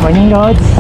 Morning, Lods.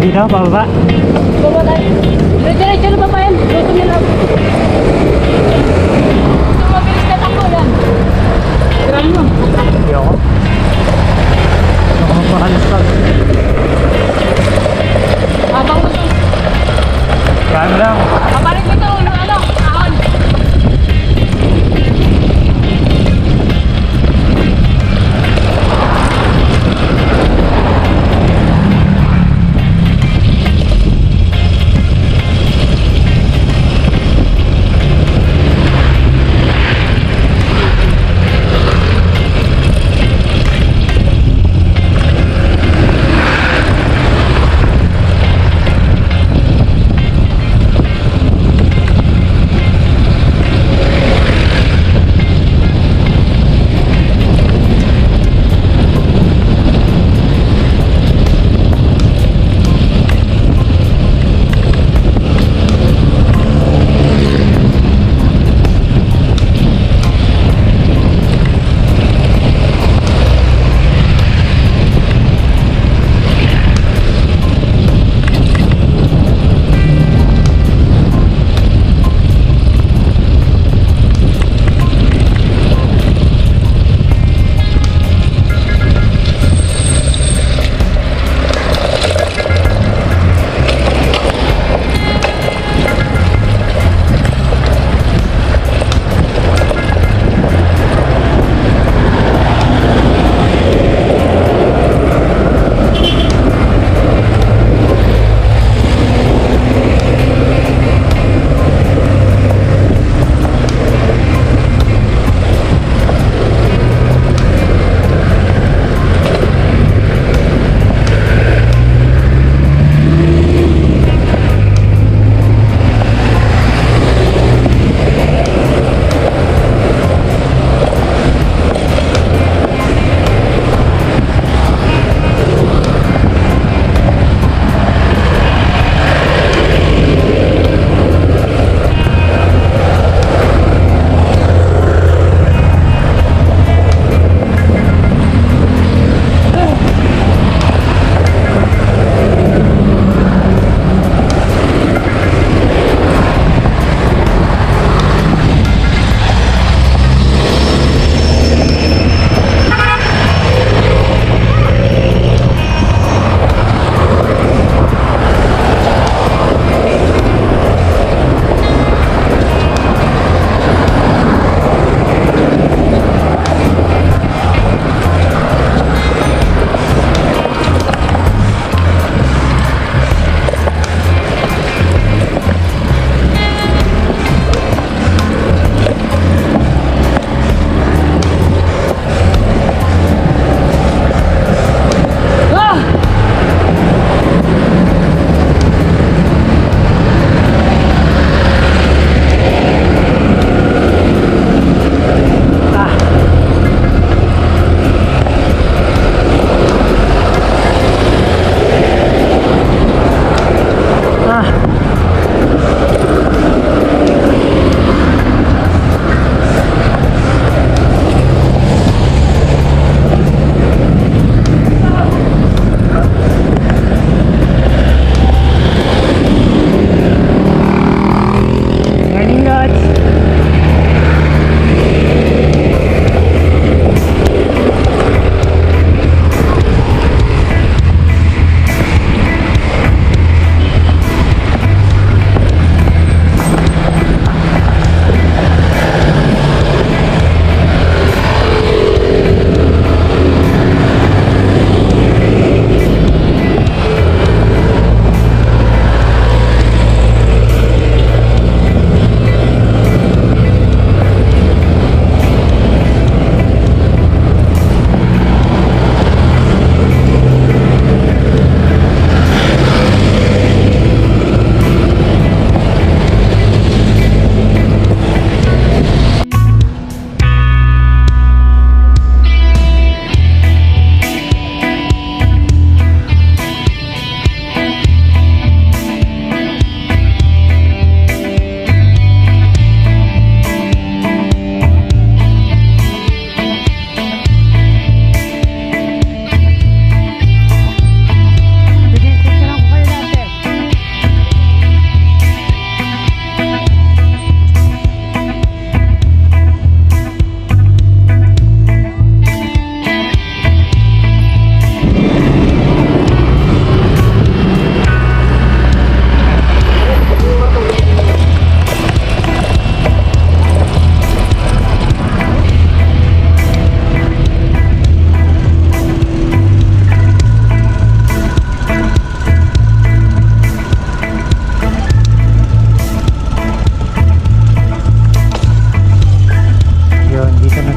Dito, pababa. Baba tayo. Diretso na ba pa yan? Luto na lang. Ito mabilis na takbo yan. Tirahin mo. Hindi ako. Ako mapahalas pa. Habang mo ito. Yan lang. Kapalit mo ito. Ano? Ahon.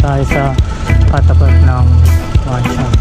tayo sa katapat ng mansion.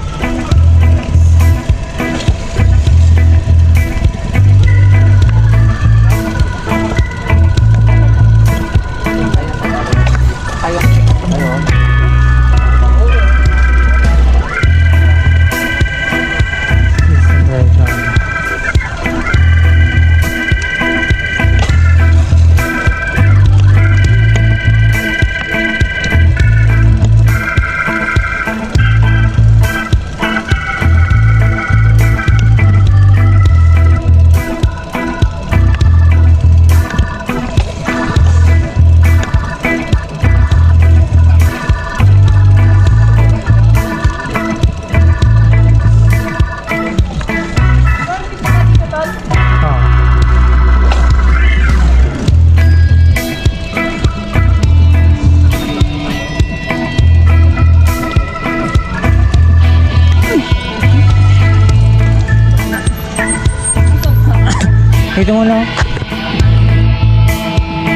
Dito muna.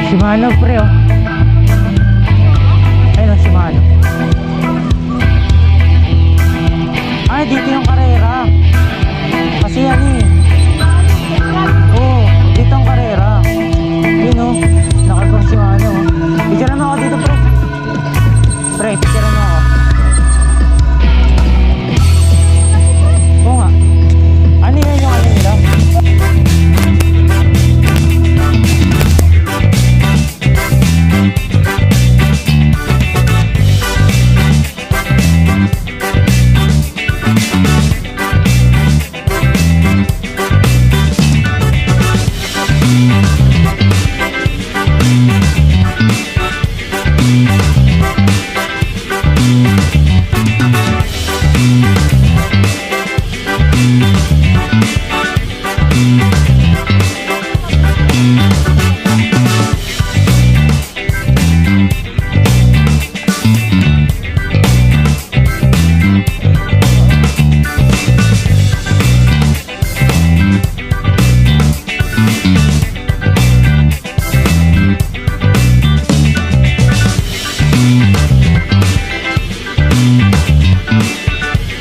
Shimano pre oh. Ayun ang Shimano. Ay, dito yung karera. Kasi yan eh. Oo, dito ang karera. Yun oh, nakagong Shimano. Picture mo ako dito pre. Pre, picture mo ako. Oo nga. Ano yun yung ano nila?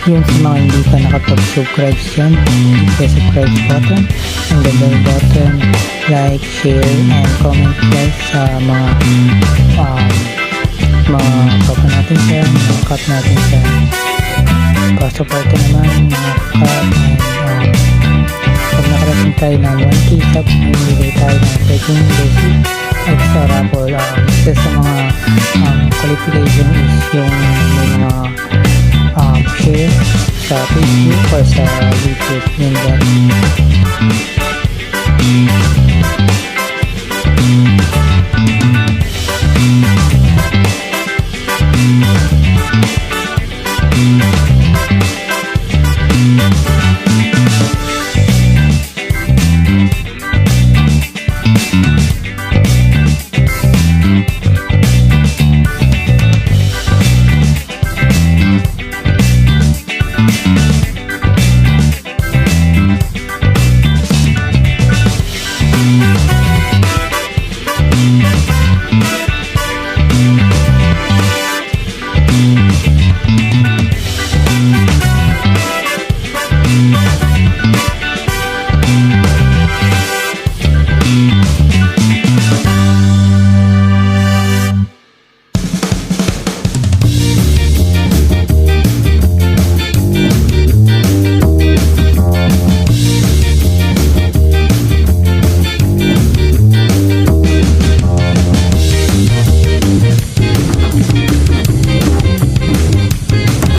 Yun sa mga hindi pa nakapag-subscribe dyan, hit the subscribe button and the bell button, like, share, and comment guys sa mga papa natin dyan, mga cut natin dyan. Pa-support naman mga cut, and pag nakarating tayo ng 1K sub, may tayo ng 13 basic extra raffle. Isa sa mga qualification is yung may mga share sa Facebook or sa YouTube, yun dyan.